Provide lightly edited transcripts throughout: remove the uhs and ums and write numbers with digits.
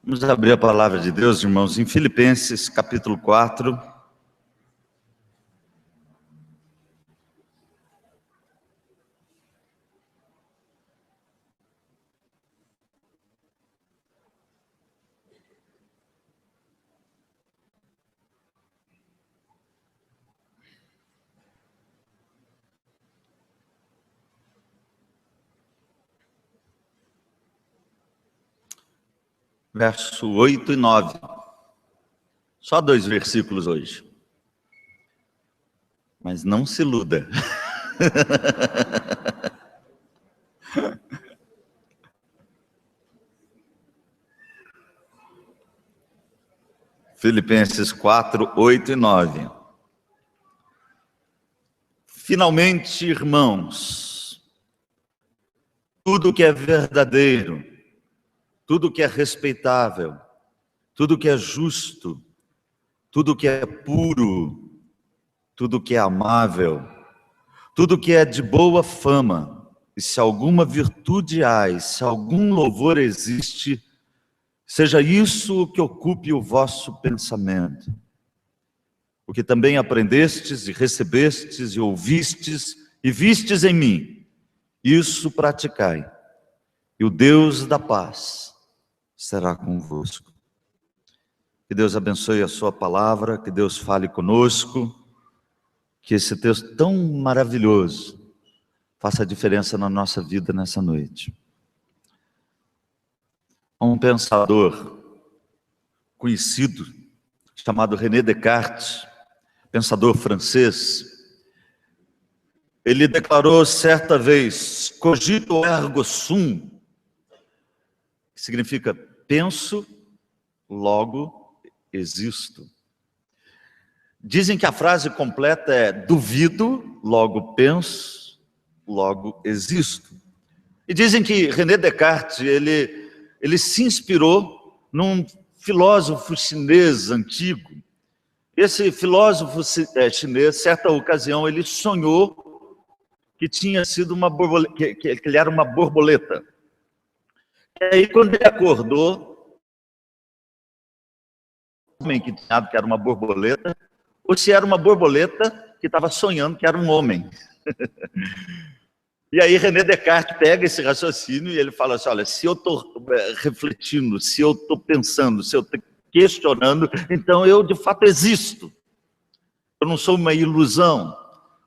Vamos abrir a palavra de Deus, irmãos, em Filipenses, capítulo 4. Verso 8 e 9. Só 2 versículos hoje. Mas não se iluda. Filipenses 4, 8 e 9. Finalmente, irmãos, tudo que é verdadeiro, tudo que é respeitável, tudo que é justo, tudo que é puro, tudo que é amável, tudo que é de boa fama, e se alguma virtude há, e se algum louvor existe, seja isso o que ocupe o vosso pensamento. O que também aprendestes e recebestes e ouvistes e vistes em mim, isso praticai, e o Deus da paz será convosco. Que Deus abençoe a sua palavra, que Deus fale conosco, que esse texto tão maravilhoso faça a diferença na nossa vida nessa noite. Um pensador conhecido, chamado René Descartes, pensador francês, ele declarou certa vez, cogito ergo sum, que significa penso, logo existo. Dizem que a frase completa é duvido, logo penso, logo existo. E dizem que René Descartes, ele se inspirou num filósofo chinês antigo. Esse filósofo chinês, certa ocasião, ele sonhou que tinha sido uma borboleta, que ele era uma borboleta. E aí, quando ele acordou, o homem que tinha que era uma borboleta, ou se era uma borboleta que estava sonhando que era um homem. E aí René Descartes pega esse raciocínio e ele fala assim, olha, se eu estou refletindo, se eu estou pensando, se eu estou questionando, então eu de fato existo. Eu não sou uma ilusão.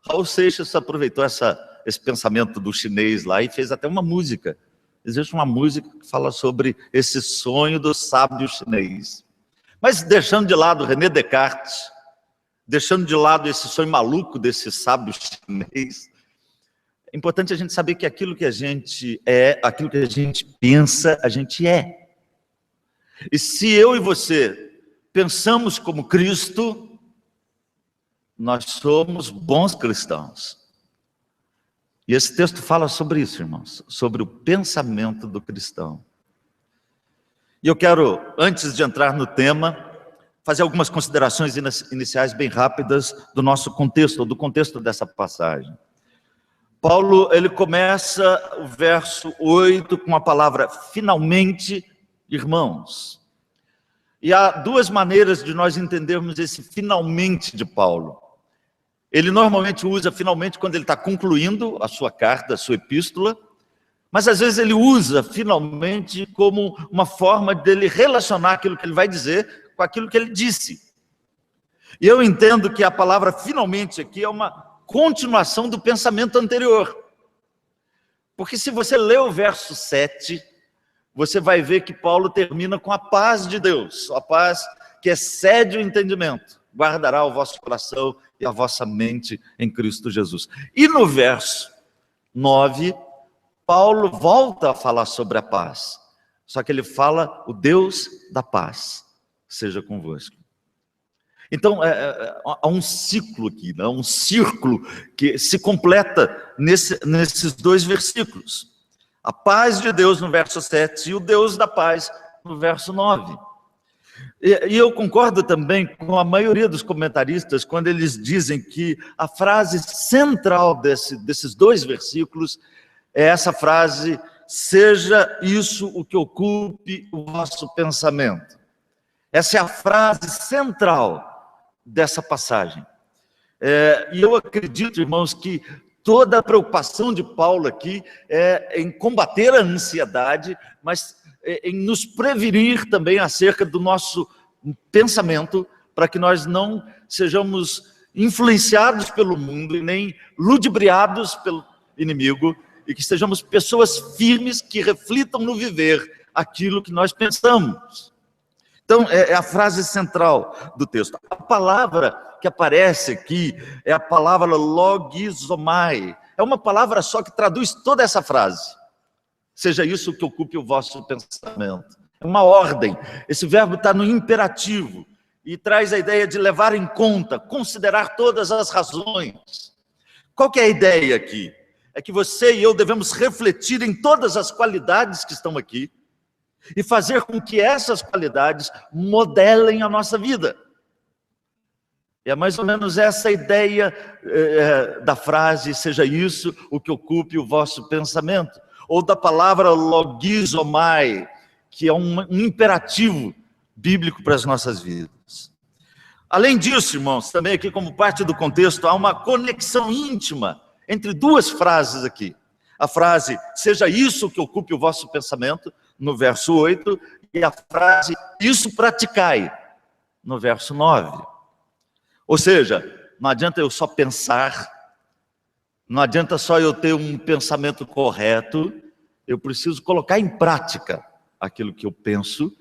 Raul Seixas aproveitou esse pensamento do chinês lá e fez até uma música. Existe uma música que fala sobre esse sonho do sábio chinês. Mas deixando de lado René Descartes, deixando de lado esse sonho maluco desse sábio chinês, é importante a gente saber que aquilo que a gente é, aquilo que a gente pensa, a gente é. E se eu e você pensamos como Cristo, nós somos bons cristãos. E esse texto fala sobre isso, irmãos, sobre o pensamento do cristão. E eu quero, antes de entrar no tema, fazer algumas considerações iniciais bem rápidas do nosso contexto, ou do contexto dessa passagem. Paulo, ele começa o verso 8 com a palavra finalmente, irmãos. E há duas maneiras de nós entendermos esse finalmente de Paulo. Ele normalmente usa finalmente quando ele está concluindo a sua carta, a sua epístola, mas às vezes ele usa finalmente como uma forma dele relacionar aquilo que ele vai dizer com aquilo que ele disse. E eu entendo que a palavra finalmente aqui é uma continuação do pensamento anterior. Porque se você ler o verso 7, você vai ver que Paulo termina com a paz de Deus, a paz que excede o entendimento, guardará o vosso coração e a vossa mente em Cristo Jesus. E no verso 9, Paulo volta a falar sobre a paz, só que ele fala, o Deus da paz seja convosco. Então, há um ciclo aqui, né? Um círculo que se completa nesses 2 versículos. A paz de Deus no verso 7 e o Deus da paz no verso 9. E eu concordo também com a maioria dos comentaristas quando eles dizem que a frase central desses 2 versículos é essa frase seja isso o que ocupe o vosso pensamento. Essa é a frase central dessa passagem. E eu acredito, irmãos, que toda a preocupação de Paulo aqui é em combater a ansiedade, mas em nos prevenir também acerca do nosso pensamento, para que nós não sejamos influenciados pelo mundo e nem ludibriados pelo inimigo, e que sejamos pessoas firmes que reflitam no viver aquilo que nós pensamos. Então, é a frase central do texto. A palavra que aparece aqui é a palavra logizomai. É uma palavra só que traduz toda essa frase. Seja isso que ocupe o vosso pensamento. É uma ordem. Esse verbo está no imperativo e traz a ideia de levar em conta, considerar todas as razões. Qual que é a ideia aqui? É que você e eu devemos refletir em todas as qualidades que estão aqui e fazer com que essas qualidades modelem a nossa vida. É mais ou menos essa a ideia da frase, seja isso o que ocupe o vosso pensamento. Ou da palavra logizomai, que é um imperativo bíblico para as nossas vidas. Além disso, irmãos, também aqui como parte do contexto, há uma conexão íntima entre duas frases aqui. A frase, seja isso que ocupe o vosso pensamento, no verso 8, e a frase, isso praticai, no verso 9. Ou seja, não adianta eu só pensar, não adianta só eu ter um pensamento correto, eu preciso colocar em prática aquilo que eu penso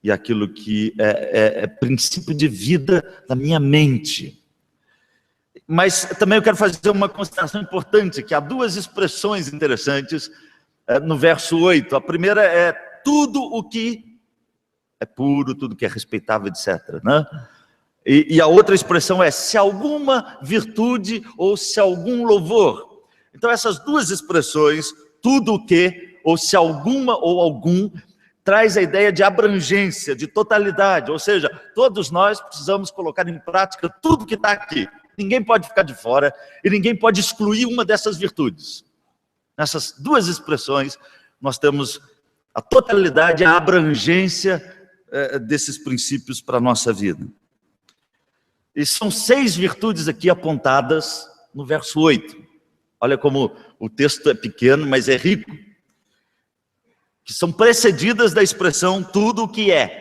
e aquilo que é princípio de vida da minha mente. Mas também eu quero fazer uma consideração importante, que há duas expressões interessantes no verso 8. A primeira é tudo o que é puro, tudo que é respeitável, etc. Né? E a outra expressão é se alguma virtude ou se algum louvor. Então essas duas expressões, tudo o que, ou se alguma ou algum, traz a ideia de abrangência, de totalidade. Ou seja, todos nós precisamos colocar em prática tudo que está aqui. Ninguém pode ficar de fora e ninguém pode excluir uma dessas virtudes. Nessas duas expressões, nós temos a totalidade, a abrangência desses princípios para a nossa vida. E são 6 virtudes aqui apontadas no verso 8. Olha como o texto é pequeno, mas é rico. Que são precedidas da expressão tudo o que é.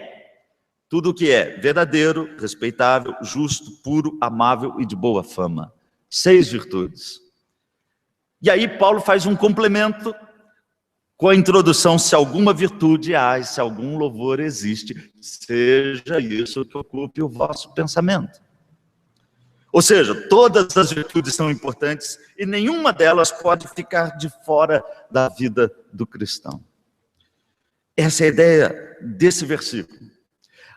Tudo o que é verdadeiro, respeitável, justo, puro, amável e de boa fama. 6 virtudes. E aí Paulo faz um complemento com a introdução, se alguma virtude há e se algum louvor existe, seja isso que ocupe o vosso pensamento. Ou seja, todas as virtudes são importantes e nenhuma delas pode ficar de fora da vida do cristão. Essa é a ideia desse versículo.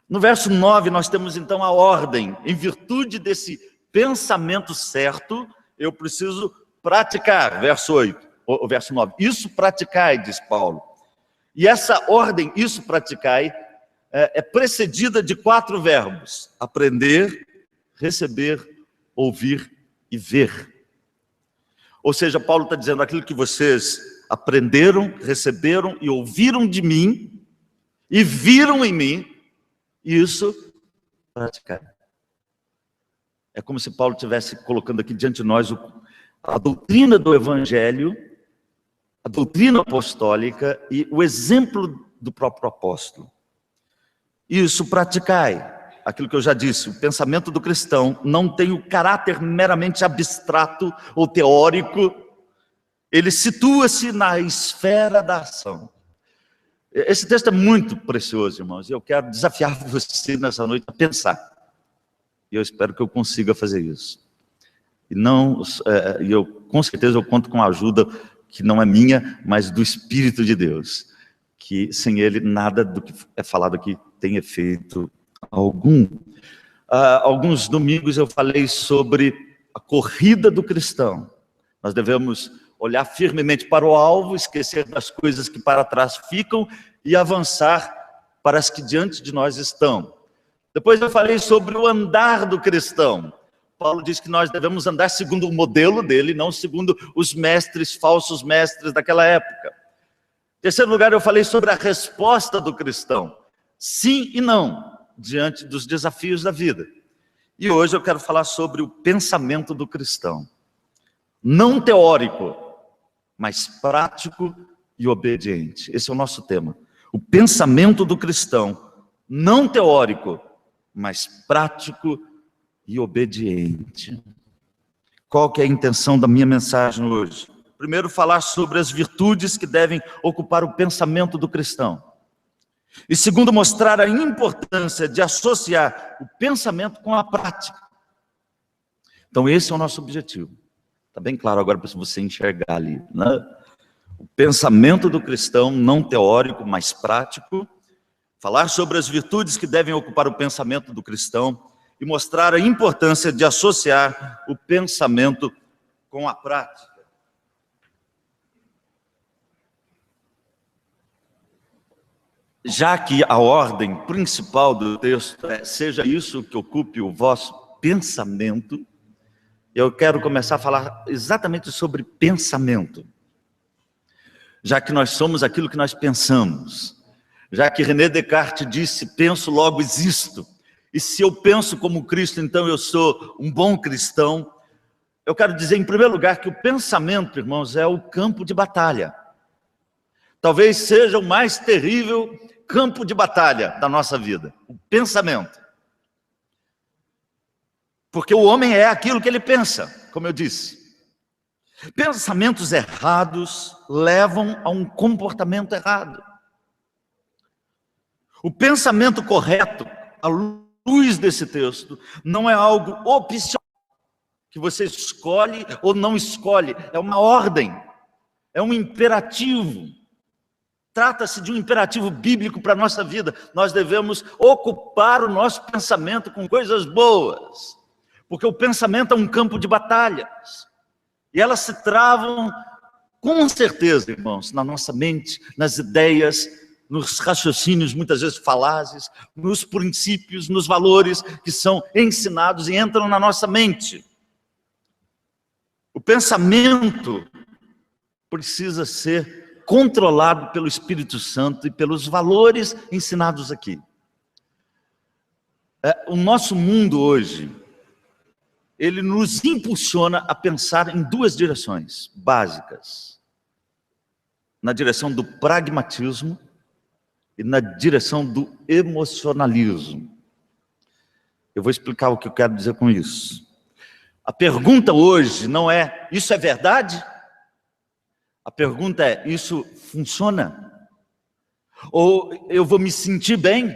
No verso 9, nós temos então a ordem. Em virtude desse pensamento certo, eu preciso praticar. Verso 8, ou verso 9. Isso praticai, diz Paulo. E essa ordem, isso praticai, é precedida de 4 verbos. Aprender, receber, ouvir e ver. Ou seja, Paulo está dizendo aquilo que vocês aprenderam, receberam e ouviram de mim e viram em mim, isso praticar. É como se Paulo estivesse colocando aqui diante de nós a doutrina do Evangelho, a doutrina apostólica e o exemplo do próprio apóstolo. Isso praticai. Aquilo que eu já disse, o pensamento do cristão não tem o caráter meramente abstrato ou teórico, ele situa-se na esfera da ação. Esse texto é muito precioso, irmãos, e eu quero desafiar você nessa noite a pensar. E eu espero que eu consiga fazer isso. E eu, com certeza, eu conto com a ajuda que não é minha, mas do Espírito de Deus, que sem ele nada do que é falado aqui tem efeito algum. Alguns domingos eu falei sobre a corrida do cristão. Nós devemos olhar firmemente para o alvo, esquecer das coisas que para trás ficam e avançar para as que diante de nós estão. Depois eu falei sobre o andar do cristão. Paulo diz que nós devemos andar segundo o modelo dele, não segundo os mestres, falsos mestres daquela época. terceiro lugar, eu falei sobre a resposta do cristão. Sim e não, diante dos desafios da vida. E hoje eu quero falar sobre o pensamento do cristão. Não teórico, mas prático e obediente. Esse é o nosso tema. O pensamento do cristão, não teórico, mas prático e obediente. Qual que é a intenção da minha mensagem hoje? Primeiro, falar sobre as virtudes que devem ocupar o pensamento do cristão. E segundo, mostrar a importância de associar o pensamento com a prática. Então esse é o nosso objetivo. Está bem claro agora para você enxergar ali, né? O pensamento do cristão, não teórico, mas prático. Falar sobre as virtudes que devem ocupar o pensamento do cristão e mostrar a importância de associar o pensamento com a prática. Já que a ordem principal do texto é seja isso que ocupe o vosso pensamento, eu quero começar a falar exatamente sobre pensamento. Já que nós somos aquilo que nós pensamos. Já que René Descartes disse, penso, logo existo. E se eu penso como Cristo, então eu sou um bom cristão. Eu quero dizer, em primeiro lugar, que o pensamento, irmãos, é o campo de batalha. Talvez seja o mais terrível campo de batalha da nossa vida. O pensamento. Porque o homem é aquilo que ele pensa, como eu disse. Pensamentos errados levam a um comportamento errado. O pensamento correto, à luz desse texto, não é algo opcional, que você escolhe ou não escolhe, é uma ordem, é um imperativo. Trata-se de um imperativo bíblico para a nossa vida. Nós devemos ocupar o nosso pensamento com coisas boas, porque o pensamento é um campo de batalhas, e elas se travam, com certeza, irmãos, na nossa mente, nas ideias, nos raciocínios, muitas vezes falazes, nos princípios, nos valores que são ensinados e entram na nossa mente. O pensamento precisa ser controlado pelo Espírito Santo e pelos valores ensinados aqui. O nosso mundo hoje, ele nos impulsiona a pensar em duas direções básicas. Na direção do pragmatismo e na direção do emocionalismo. Eu vou explicar o que eu quero dizer com isso. A pergunta hoje não é, isso é verdade? A pergunta é, isso funciona? Ou eu vou me sentir bem?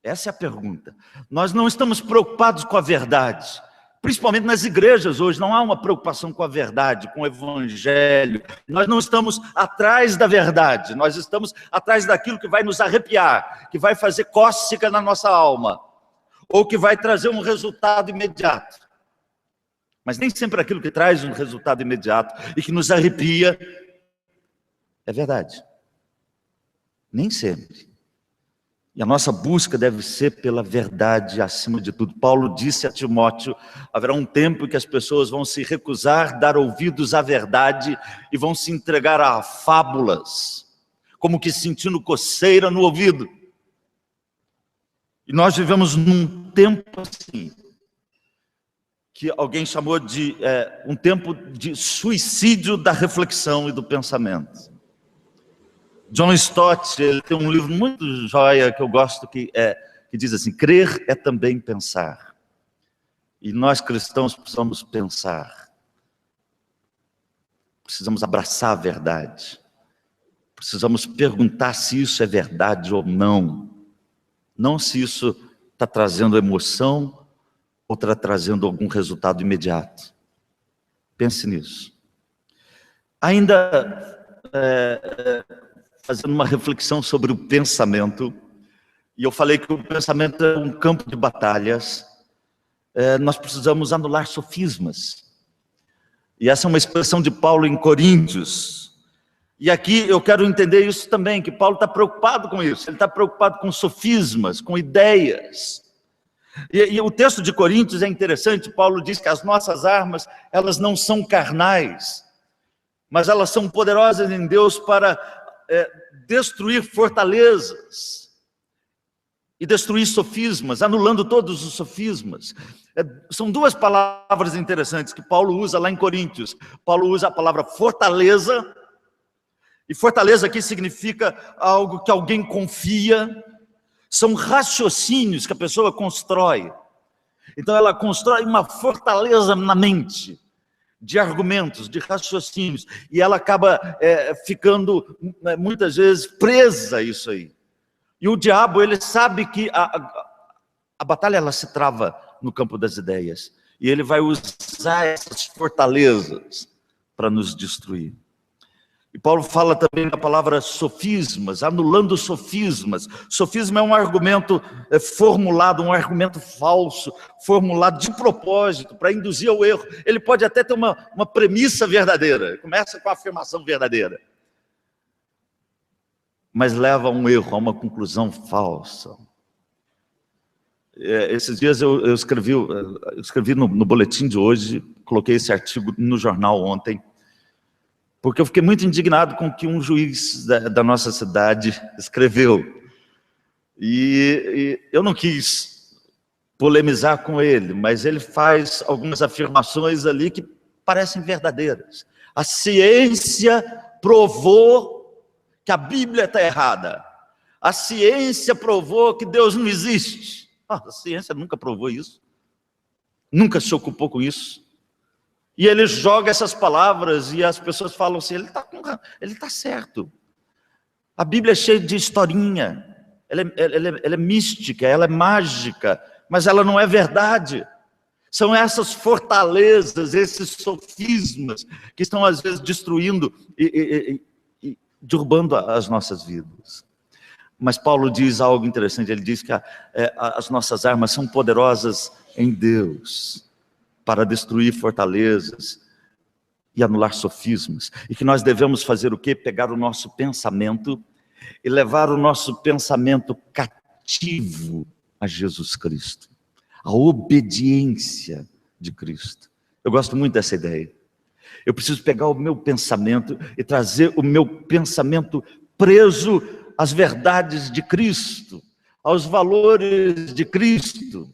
Essa é a pergunta. Nós não estamos preocupados com a verdade. Principalmente nas igrejas hoje, não há uma preocupação com a verdade, com o evangelho. Nós não estamos atrás da verdade, nós estamos atrás daquilo que vai nos arrepiar, que vai fazer cócega na nossa alma, ou que vai trazer um resultado imediato. Mas nem sempre aquilo que traz um resultado imediato e que nos arrepia é verdade. Nem sempre. E a nossa busca deve ser pela verdade acima de tudo. Paulo disse a Timóteo, haverá um tempo em que as pessoas vão se recusar a dar ouvidos à verdade e vão se entregar a fábulas, como que sentindo coceira no ouvido. E nós vivemos num tempo assim, que alguém chamou de um tempo de suicídio da reflexão e do pensamento. John Stott, ele tem um livro muito joia que eu gosto, que diz assim, crer é também pensar. E nós cristãos precisamos pensar. Precisamos abraçar a verdade. Precisamos perguntar se isso é verdade ou não. Não se isso está trazendo emoção ou está trazendo algum resultado imediato. Pense nisso. Ainda fazendo uma reflexão sobre o pensamento, e eu falei que o pensamento é um campo de batalhas, nós precisamos anular sofismas. E essa é uma expressão de Paulo em Coríntios. E aqui eu quero entender isso também, que Paulo está preocupado com isso, ele está preocupado com sofismas, com ideias. E o texto de Coríntios é interessante, Paulo diz que as nossas armas, elas não são carnais, mas elas são poderosas em Deus para destruir fortalezas e destruir sofismas, anulando todos os sofismas. São duas palavras interessantes que Paulo usa lá em Coríntios. Paulo usa a palavra fortaleza, e fortaleza aqui significa algo que alguém confia, são raciocínios que a pessoa constrói. Então ela constrói uma fortaleza na mente, de argumentos, de raciocínios, e ela acaba ficando, muitas vezes, presa a isso aí. E o diabo, ele sabe que a batalha, ela se trava no campo das ideias, e ele vai usar essas fortalezas para nos destruir. E Paulo fala também da palavra sofismas, anulando sofismas. Sofisma é um argumento formulado, um argumento falso, formulado de propósito, para induzir ao erro. Ele pode até ter uma premissa verdadeira, começa com a afirmação verdadeira, mas leva a um erro, a uma conclusão falsa. Esses dias eu escrevi no boletim de hoje, coloquei esse artigo no jornal ontem, porque eu fiquei muito indignado com o que um juiz da nossa cidade escreveu. E eu não quis polemizar com ele, mas ele faz algumas afirmações ali que parecem verdadeiras. A ciência provou que a Bíblia está errada. A ciência provou que Deus não existe. A ciência nunca provou isso. Nunca se ocupou com isso. E ele joga essas palavras e as pessoas falam assim, ele está certo. A Bíblia é cheia de historinha, ela é mística, ela é mágica, mas ela não é verdade. São essas fortalezas, esses sofismas que estão às vezes destruindo e derrubando as nossas vidas. Mas Paulo diz algo interessante, ele diz que as nossas armas são poderosas em Deus, para destruir fortalezas e anular sofismas. E que nós devemos fazer o quê? Pegar o nosso pensamento e levar o nosso pensamento cativo a Jesus Cristo. A obediência de Cristo. Eu gosto muito dessa ideia. Eu preciso pegar o meu pensamento e trazer o meu pensamento preso às verdades de Cristo, aos valores de Cristo.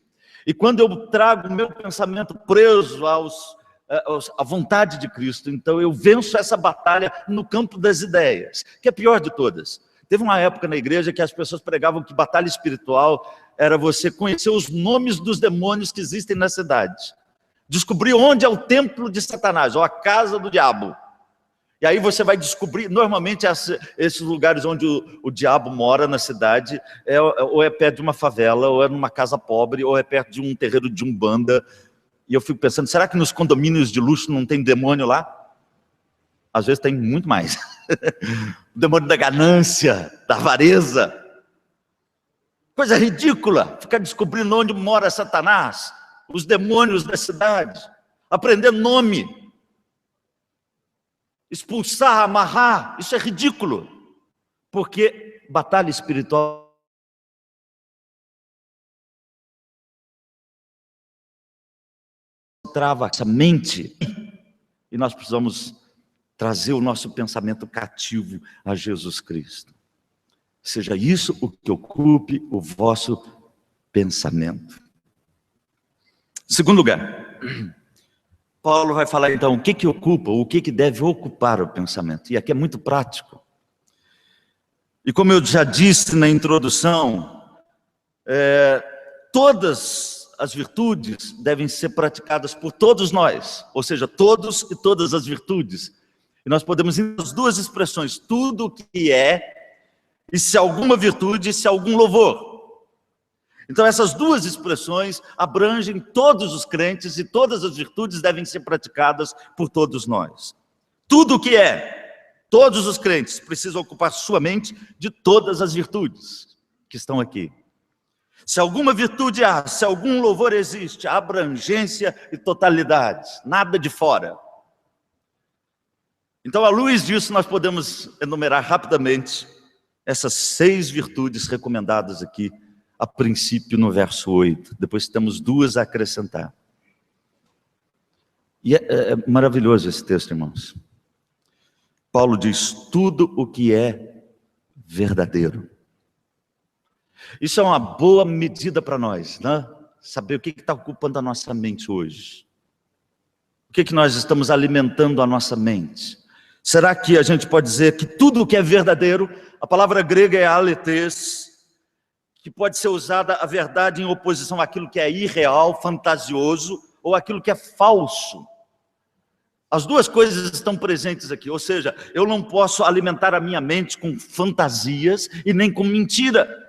E quando eu trago o meu pensamento preso à vontade de Cristo, então eu venço essa batalha no campo das ideias, que é a pior de todas. Teve uma época na igreja que as pessoas pregavam que batalha espiritual era você conhecer os nomes dos demônios que existem na cidade. Descobrir onde é o templo de Satanás, ou a casa do diabo. E aí você vai descobrir, normalmente esses lugares onde o diabo mora na cidade, ou é perto de uma favela, ou é numa casa pobre, ou é perto de um terreiro de umbanda. E eu fico pensando, será que nos condomínios de luxo não tem demônio lá? Às vezes tem muito mais. O demônio da ganância, da avareza. Coisa ridícula, ficar descobrindo onde mora Satanás, os demônios da cidade, aprender nome. Expulsar, amarrar, isso é ridículo, porque batalha espiritual trava essa mente, e nós precisamos trazer o nosso pensamento cativo a Jesus Cristo. Seja isso o que ocupe o vosso pensamento. Segundo lugar, Paulo vai falar então o que ocupa, o que deve ocupar o pensamento. E aqui é muito prático. E como eu já disse na introdução, todas as virtudes devem ser praticadas por todos nós. Ou seja, todos e todas as virtudes. E nós podemos ir nas duas expressões, tudo o que é, e se alguma virtude, e se algum louvor. Então essas duas expressões abrangem todos os crentes e todas as virtudes devem ser praticadas por todos nós. Tudo o que é, todos os crentes precisam ocupar sua mente de todas as virtudes que estão aqui. Se alguma virtude há, se algum louvor existe, abrangência e totalidade, nada de fora. Então, à luz disso, nós podemos enumerar rapidamente essas 6 virtudes recomendadas aqui, a princípio no verso 8. Depois temos 2 a acrescentar. E é maravilhoso esse texto, irmãos. Paulo diz, tudo o que é verdadeiro. Isso é uma boa medida para nós, né? Saber o que está ocupando a nossa mente hoje. O que nós estamos alimentando a nossa mente? Será que a gente pode dizer que tudo o que é verdadeiro, a palavra grega é aletheia, que pode ser usada a verdade em oposição àquilo que é irreal, fantasioso, ou aquilo que é falso? As duas coisas estão presentes aqui, ou seja, eu não posso alimentar a minha mente com fantasias e nem com mentira.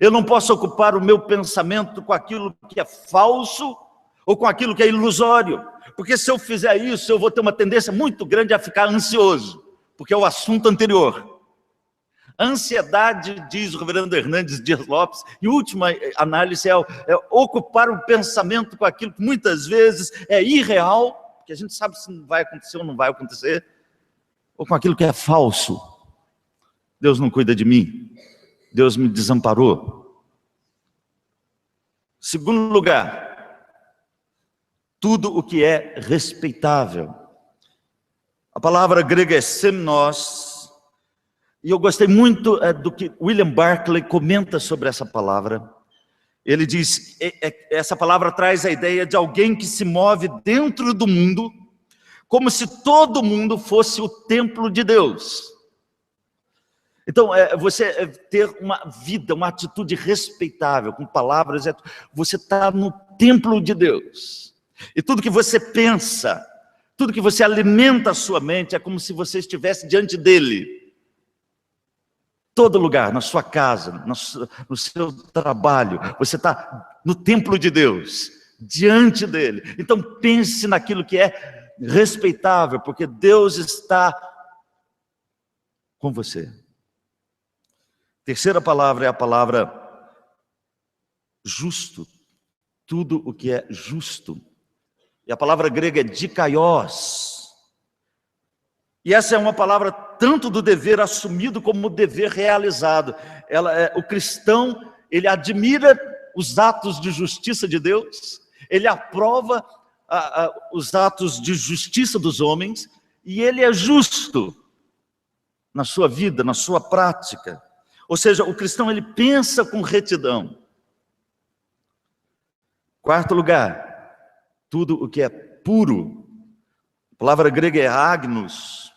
Eu não posso ocupar o meu pensamento com aquilo que é falso ou com aquilo que é ilusório, porque se eu fizer isso, eu vou ter uma tendência muito grande a ficar ansioso, porque é o assunto anterior. A ansiedade, diz o reverendo Hernandes Dias Lopes, em última análise, é ocupar o pensamento com aquilo que muitas vezes é irreal, porque a gente sabe se vai acontecer ou não vai acontecer, ou com aquilo que é falso. Deus não cuida de mim, Deus me desamparou. Segundo lugar, tudo o que é respeitável. A palavra grega é semnos, e eu gostei muito do que William Barclay comenta sobre essa palavra. Ele diz, essa palavra traz a ideia de alguém que se move dentro do mundo, como se todo mundo fosse o templo de Deus. Então, você ter uma vida, uma atitude respeitável, com palavras, você está no templo de Deus. E tudo que você pensa, tudo que você alimenta a sua mente, é como se você estivesse diante dele. Todo lugar, na sua casa, no seu trabalho, você está no templo de Deus, diante dele. Então pense naquilo que é respeitável, porque Deus está com você. Terceira palavra é a palavra justo. Tudo o que é justo. E a palavra grega é dikaios. E essa é uma palavra tanto do dever assumido como do dever realizado. O cristão, ele admira os atos de justiça de Deus, ele aprova os atos de justiça dos homens, e ele é justo na sua vida, na sua prática. Ou seja, o cristão, ele pensa com retidão. Quarto lugar, tudo o que é puro. A palavra grega é agnos.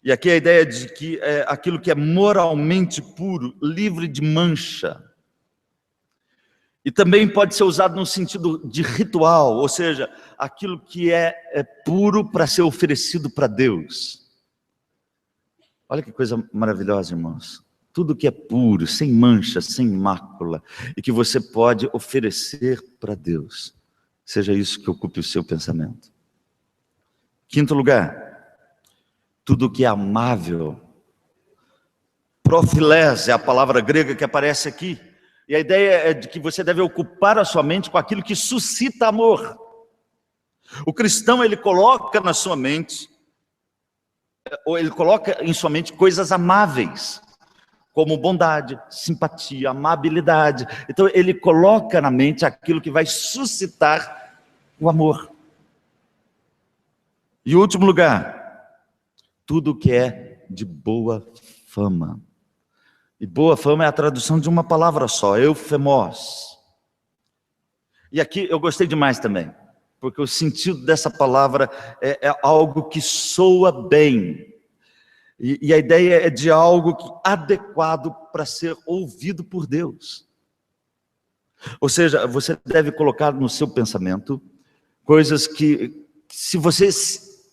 E aqui a ideia de que é aquilo que é moralmente puro, livre de mancha. E também pode ser usado no sentido de ritual, ou seja, aquilo que é puro para ser oferecido para Deus. Olha que coisa maravilhosa, irmãos. Tudo que é puro, sem mancha, sem mácula, e que você pode oferecer para Deus. Seja isso que ocupe o seu pensamento. Quinto lugar, tudo que é amável. Profilés é a palavra grega que aparece aqui. E a ideia é de que você deve ocupar a sua mente com aquilo que suscita amor. O cristão, ele coloca na sua mente, ou ele coloca em sua mente coisas amáveis, como bondade, simpatia, amabilidade. Então ele coloca na mente aquilo que vai suscitar o amor. E último lugar, tudo que é de boa fama. E boa fama é a tradução de uma palavra só, eufemos. E aqui eu gostei demais também, porque o sentido dessa palavra é algo que soa bem. E a ideia é de algo adequado para ser ouvido por Deus. Ou seja, você deve colocar no seu pensamento coisas que, se você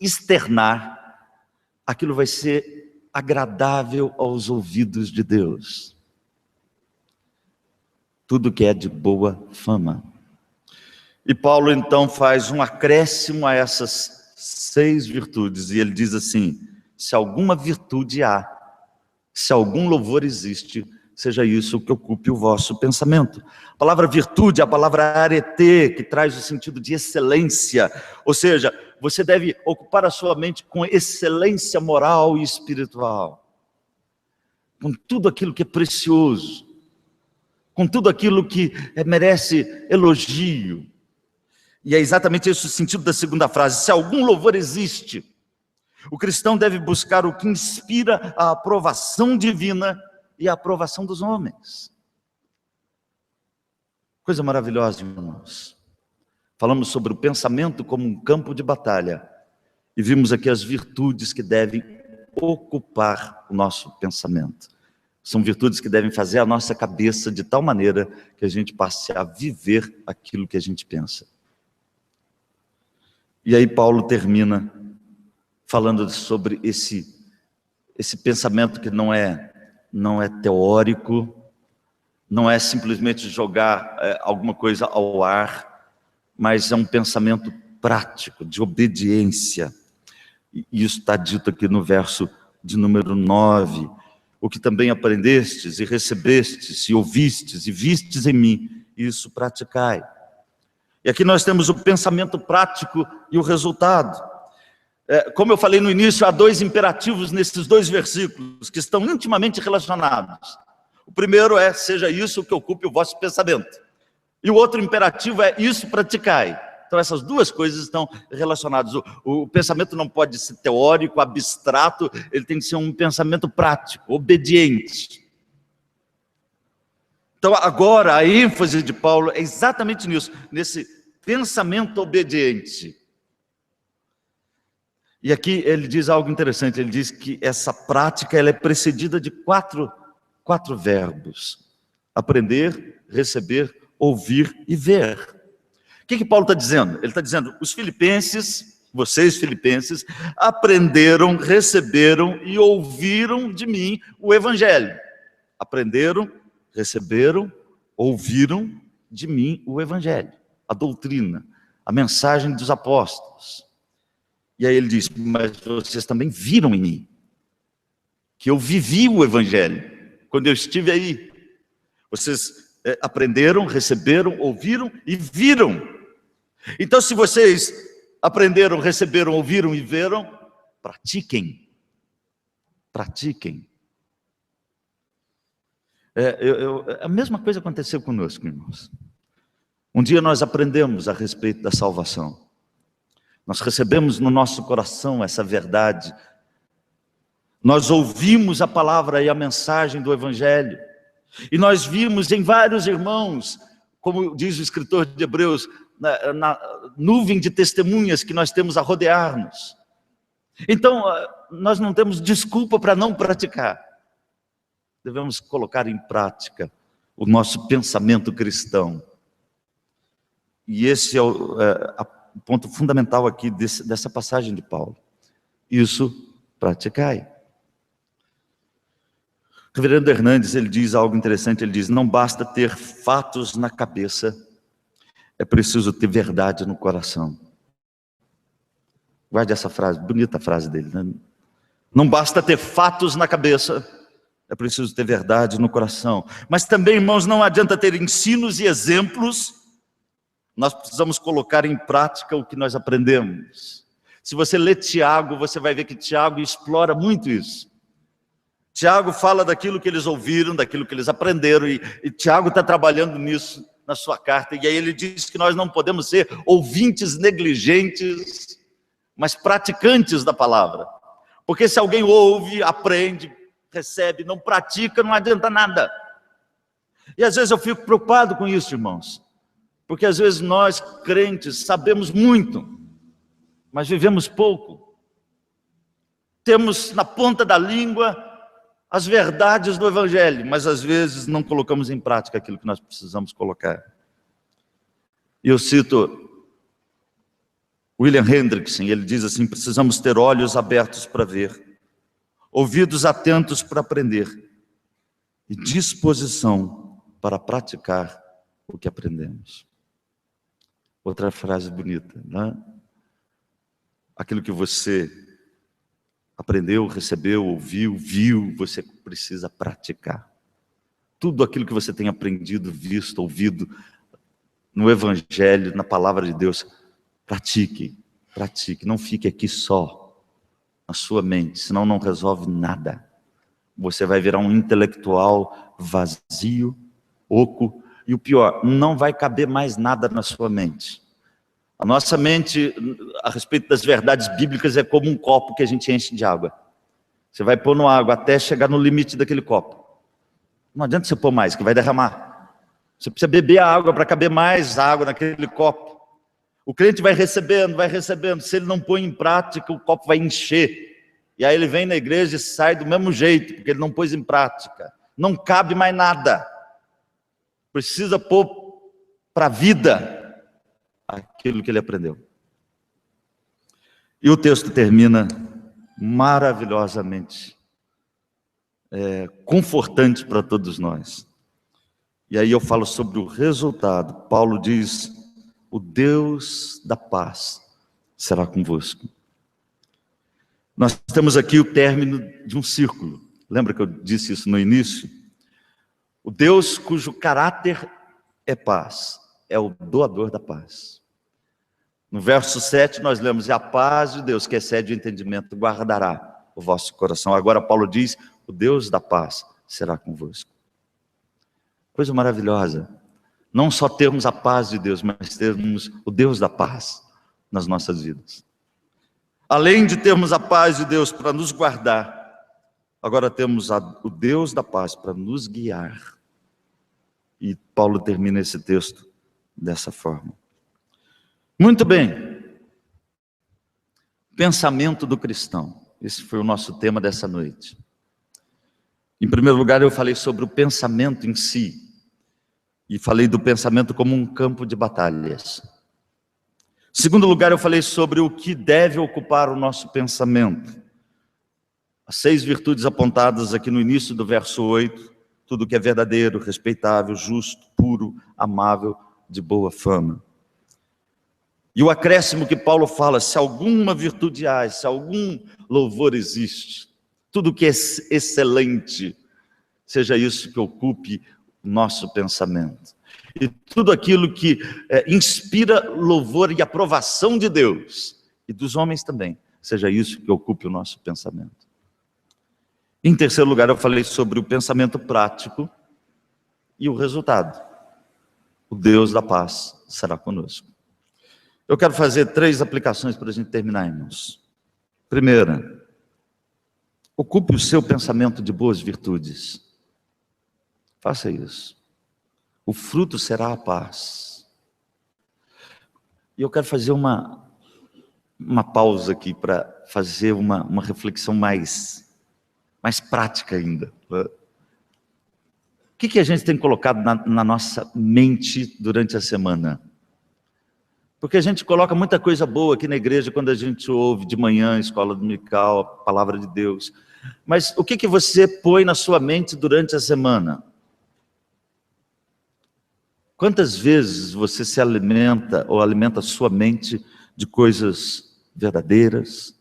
externar, aquilo vai ser agradável aos ouvidos de Deus. Tudo que é de boa fama. E Paulo então faz um acréscimo a essas 6 virtudes, e ele diz assim: se alguma virtude há, se algum louvor existe, seja isso que ocupe o vosso pensamento. A palavra virtude é a palavra arete, que traz o sentido de excelência. Ou seja, você deve ocupar a sua mente com excelência moral e espiritual. Com tudo aquilo que é precioso. Com tudo aquilo que merece elogio. E é exatamente esse o sentido da segunda frase. Se algum louvor existe. O cristão deve buscar o que inspira a aprovação divina e a aprovação dos homens. Coisa maravilhosa, irmãos. Falamos sobre o pensamento como um campo de batalha e vimos aqui as virtudes que devem ocupar o nosso pensamento. São virtudes que devem fazer a nossa cabeça de tal maneira que a gente passe a viver aquilo que a gente pensa. E aí Paulo termina falando sobre esse pensamento que não é teórico, não é simplesmente jogar alguma coisa ao ar, mas é um pensamento prático, de obediência. E isso está dito aqui no verso de número 9. O que também aprendestes e recebestes e ouvistes e vistes em mim, isso praticai. E aqui nós temos o pensamento prático e o resultado. Como eu falei no início, há dois imperativos nesses dois versículos que estão intimamente relacionados. O primeiro é, seja isso que ocupe o vosso pensamento. E o outro imperativo é, isso praticai. Então essas duas coisas estão relacionadas. O pensamento não pode ser teórico, abstrato, ele tem que ser um pensamento prático, obediente. Então agora a ênfase de Paulo é exatamente nisso, nesse pensamento obediente. E aqui ele diz algo interessante, ele diz que essa prática ela é precedida de quatro verbos. Aprender, receber, ouvir e ver. O que Paulo está dizendo? Ele está dizendo, os filipenses, vocês filipenses, aprenderam, receberam e ouviram de mim o evangelho. Aprenderam, receberam, ouviram de mim o evangelho, a doutrina, a mensagem dos apóstolos. E aí ele diz, mas vocês também viram em mim, que eu vivi o evangelho, quando eu estive aí. Vocês aprenderam, receberam, ouviram e viram. Então se vocês aprenderam, receberam, ouviram e viram, pratiquem. Pratiquem. A mesma coisa aconteceu conosco, irmãos. Um dia nós aprendemos a respeito da salvação. Nós recebemos no nosso coração essa verdade. Nós ouvimos a palavra e a mensagem do evangelho. E nós vimos em vários irmãos, como diz o escritor de Hebreus, na nuvem de testemunhas que nós temos a rodear-nos. Então, nós não temos desculpa para não praticar. Devemos colocar em prática o nosso pensamento cristão. E esse é o ponto fundamental aqui dessa passagem de Paulo. Isso praticai. O reverendo Hernandes, ele diz algo interessante, ele diz, não basta ter fatos na cabeça, é preciso ter verdade no coração. Guarde essa frase, bonita a frase dele, né? Não basta ter fatos na cabeça, é preciso ter verdade no coração. Mas também, irmãos, não adianta ter ensinos e exemplos, nós precisamos colocar em prática o que nós aprendemos. Se você lê Tiago, você vai ver que Tiago explora muito isso. Tiago fala daquilo que eles ouviram, daquilo que eles aprenderam, e Tiago está trabalhando nisso na sua carta, e aí ele diz que nós não podemos ser ouvintes negligentes, mas praticantes da palavra. Porque se alguém ouve, aprende, recebe, não pratica, não adianta nada. E às vezes eu fico preocupado com isso, irmãos, porque às vezes nós, crentes, sabemos muito, mas vivemos pouco. Temos na ponta da língua as verdades do evangelho, mas às vezes não colocamos em prática aquilo que nós precisamos colocar. E eu cito William Hendrickson, ele diz assim, precisamos ter olhos abertos para ver, ouvidos atentos para aprender e disposição para praticar o que aprendemos. Outra frase bonita, né? Aquilo que você aprendeu, recebeu, ouviu, viu, você precisa praticar. Tudo aquilo que você tem aprendido, visto, ouvido no evangelho, na palavra de Deus, pratique, pratique. Não fique aqui só na sua mente, senão não resolve nada. Você vai virar um intelectual vazio, oco, e o pior, não vai caber mais nada na sua mente. A nossa mente, a respeito das verdades bíblicas é como um copo que a gente enche de água. Você vai pôr no água até chegar no limite daquele copo. Não adianta você pôr mais, que vai derramar. Você precisa beber a água para caber mais água naquele copo. O crente vai recebendo, vai recebendo. Se ele não põe em prática, o copo vai encher. E aí ele vem na igreja e sai do mesmo jeito, porque ele não pôs em prática. Não cabe mais nada. Precisa pôr para a vida aquilo que ele aprendeu. E o texto termina maravilhosamente, confortante para todos nós. E aí eu falo sobre o resultado. Paulo diz: o Deus da paz será convosco. Nós temos aqui o término de um círculo. Lembra que eu disse isso no início? O Deus cujo caráter é paz, é o doador da paz. No verso 7 nós lemos: e a paz de Deus, que excede o entendimento, guardará o vosso coração. Agora Paulo diz: o Deus da paz será convosco. Coisa maravilhosa. Não só termos a paz de Deus, mas termos o Deus da paz nas nossas vidas. Além de termos a paz de Deus para nos guardar, agora temos o Deus da paz para nos guiar. E Paulo termina esse texto dessa forma. Muito bem. Pensamento do cristão. Esse foi o nosso tema dessa noite. Em primeiro lugar, eu falei sobre o pensamento em si. E falei do pensamento como um campo de batalhas. Em segundo lugar, eu falei sobre o que deve ocupar o nosso pensamento. As 6 virtudes apontadas aqui no início do verso 8. Tudo que é verdadeiro, respeitável, justo, puro, amável, de boa fama. E o acréscimo que Paulo fala: se alguma virtude há, se algum louvor existe, tudo que é excelente, seja isso que ocupe o nosso pensamento. E tudo aquilo que inspira louvor e aprovação de Deus, e dos homens também, seja isso que ocupe o nosso pensamento. Em terceiro lugar, eu falei sobre o pensamento prático e o resultado. O Deus da paz será conosco. Eu quero fazer 3 aplicações para a gente terminar, irmãos. Primeira, ocupe o seu pensamento de boas virtudes. Faça isso. O fruto será a paz. E eu quero fazer uma pausa aqui para fazer uma reflexão mais prática ainda. O que a gente tem colocado na nossa mente durante a semana? Porque a gente coloca muita coisa boa aqui na igreja quando a gente ouve de manhã, escola dominical, a palavra de Deus. Mas o que você põe na sua mente durante a semana? Quantas vezes você se alimenta ou alimenta a sua mente de coisas verdadeiras,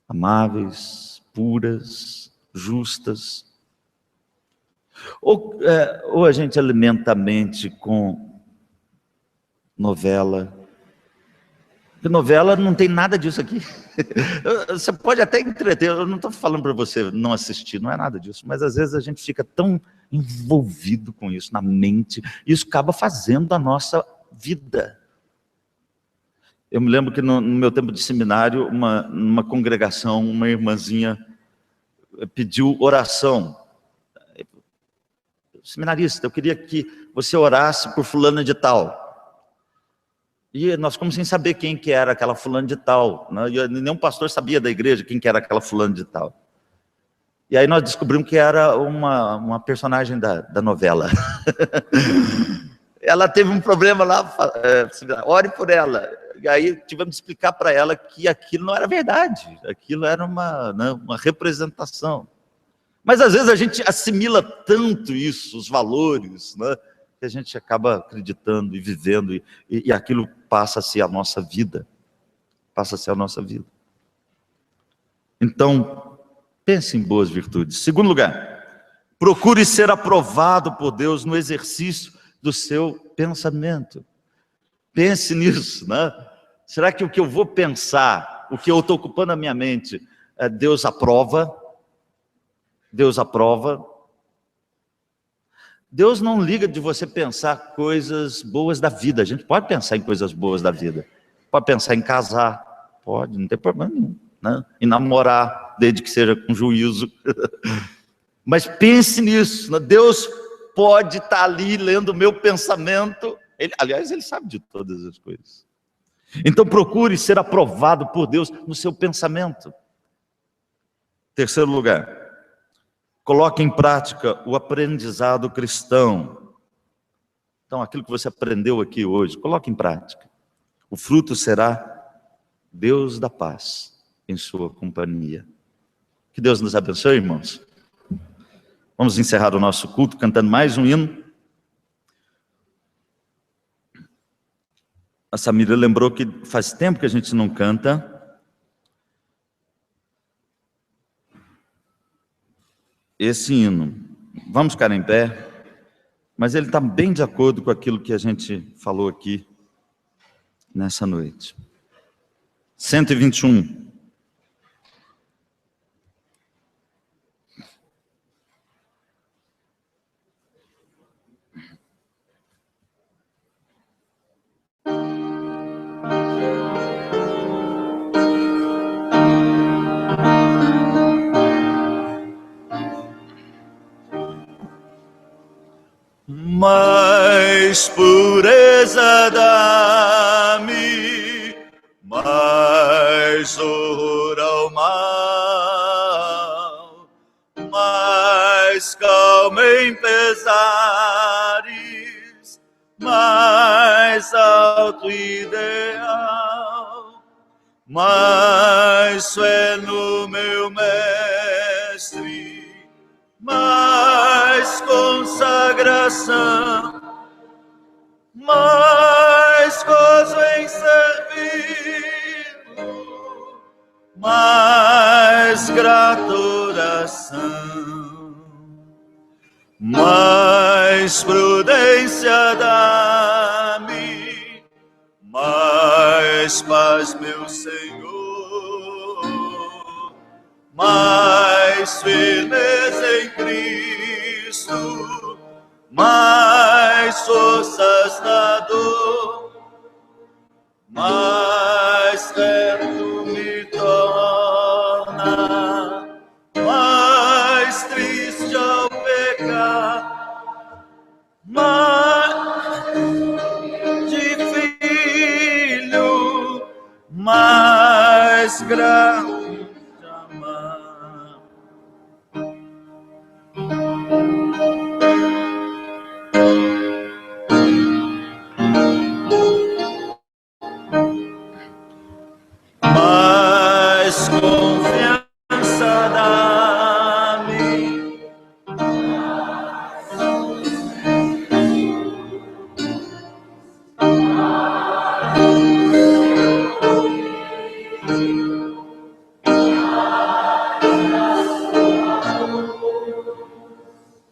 amáveis, puras, justas? Ou a gente alimenta a mente com novela? Porque novela não tem nada disso aqui. Você pode até entreter, eu não estou falando para você não assistir, não é nada disso, mas às vezes a gente fica tão envolvido com isso na mente, e isso acaba fazendo a nossa vida. Eu me lembro que no meu tempo de seminário, numa congregação, uma irmãzinha pediu oração. Seminarista, eu queria que você orasse por fulana de tal. E nós ficamos sem saber quem que era aquela fulana de tal, né? E nenhum pastor sabia da igreja quem que era aquela fulana de tal. E aí nós descobrimos que era uma personagem da novela. Ela teve um problema lá, ore por ela. E aí tivemos de explicar para ela que aquilo não era verdade, aquilo era uma representação. Mas às vezes a gente assimila tanto isso, os valores, né, que a gente acaba acreditando e vivendo, e aquilo passa a ser a nossa vida. Passa a ser a nossa vida. Então, pense em boas virtudes. Segundo lugar, procure ser aprovado por Deus no exercício do seu pensamento. Pense nisso, né? Será que o que eu vou pensar, o que eu estou ocupando a minha mente, Deus aprova? Deus aprova? Deus não liga de você pensar coisas boas da vida. A gente pode pensar em coisas boas da vida. Pode pensar em casar, pode, não tem problema nenhum, né? E namorar, desde que seja com juízo. Mas pense nisso, né? Deus pode estar ali lendo o meu pensamento. Aliás, Ele sabe de todas as coisas. Então procure ser aprovado por Deus no seu pensamento. Terceiro lugar, coloque em prática o aprendizado cristão. Então, aquilo que você aprendeu aqui hoje, coloque em prática. O fruto será Deus da paz em sua companhia. Que Deus nos abençoe, irmãos. Vamos encerrar o nosso culto cantando mais um hino. A Samira lembrou que faz tempo que a gente não canta. Esse hino. Vamos ficar em pé, mas ele está bem de acordo com aquilo que a gente falou aqui nessa noite. 121. Mais pureza dá-me, mais horror ao mal, mais calma em pesares, mais alto ideal, mais fé no meu mestre, mais consagração, mais gozo em servi-lo, mais grata oração, mais prudência dá-me, mais paz, meu Senhor, mais firmeza em Cristo, mais forças na dor, mais reto me torna, mais triste ao pecar, mais de filho, mais grato. Mais confiança dá-me,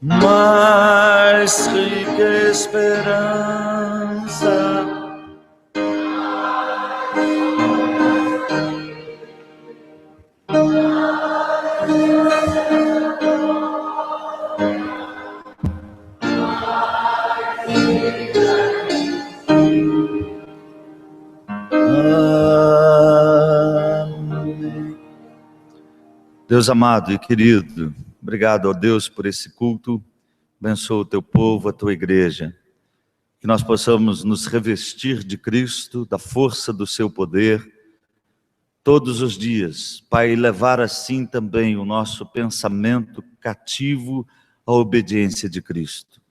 mais rica esperança, Deus amado e querido, obrigado, ó Deus, por esse culto. Abençoa o teu povo, a tua igreja. Que nós possamos nos revestir de Cristo, da força do seu poder, todos os dias, Pai, e levar assim também o nosso pensamento cativo à obediência de Cristo.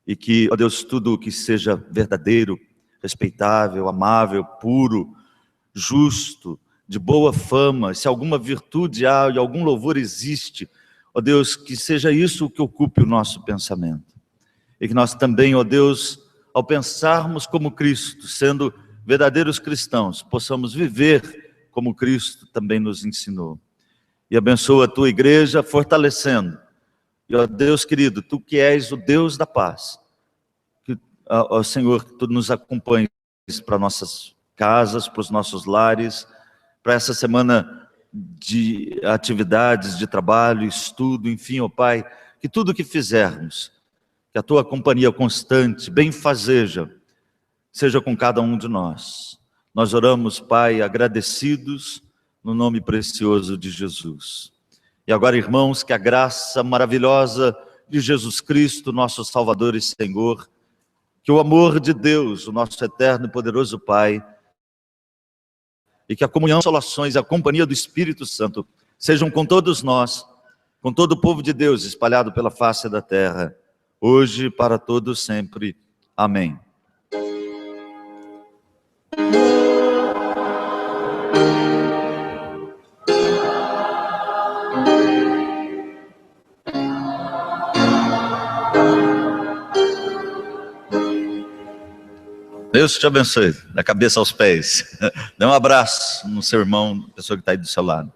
E que, ó Deus, tudo o que seja verdadeiro, respeitável, amável, puro, justo, de boa fama, se alguma virtude há e algum louvor existe, ó Deus, que seja isso o que ocupe o nosso pensamento. E que nós também, ó Deus, ao pensarmos como Cristo, sendo verdadeiros cristãos, possamos viver como Cristo também nos ensinou. E abençoa a tua igreja, fortalecendo. E ó Deus querido, tu que és o Deus da paz, que, ó Senhor, que tu nos acompanhes para nossas casas, para os nossos lares, para essa semana de atividades, de trabalho, estudo, enfim, ó Pai, que tudo que fizermos, que a tua companhia constante, benfazeja, seja com cada um de nós. Nós oramos, Pai, agradecidos no nome precioso de Jesus. E agora, irmãos, que a graça maravilhosa de Jesus Cristo, nosso Salvador e Senhor, que o amor de Deus, o nosso eterno e poderoso Pai, e que a comunhão, as consolações e a companhia do Espírito Santo sejam com todos nós, com todo o povo de Deus espalhado pela face da terra, hoje e para todos sempre. Amém. Deus te abençoe, da cabeça aos pés. Dê um abraço no seu irmão, pessoa que está aí do seu lado.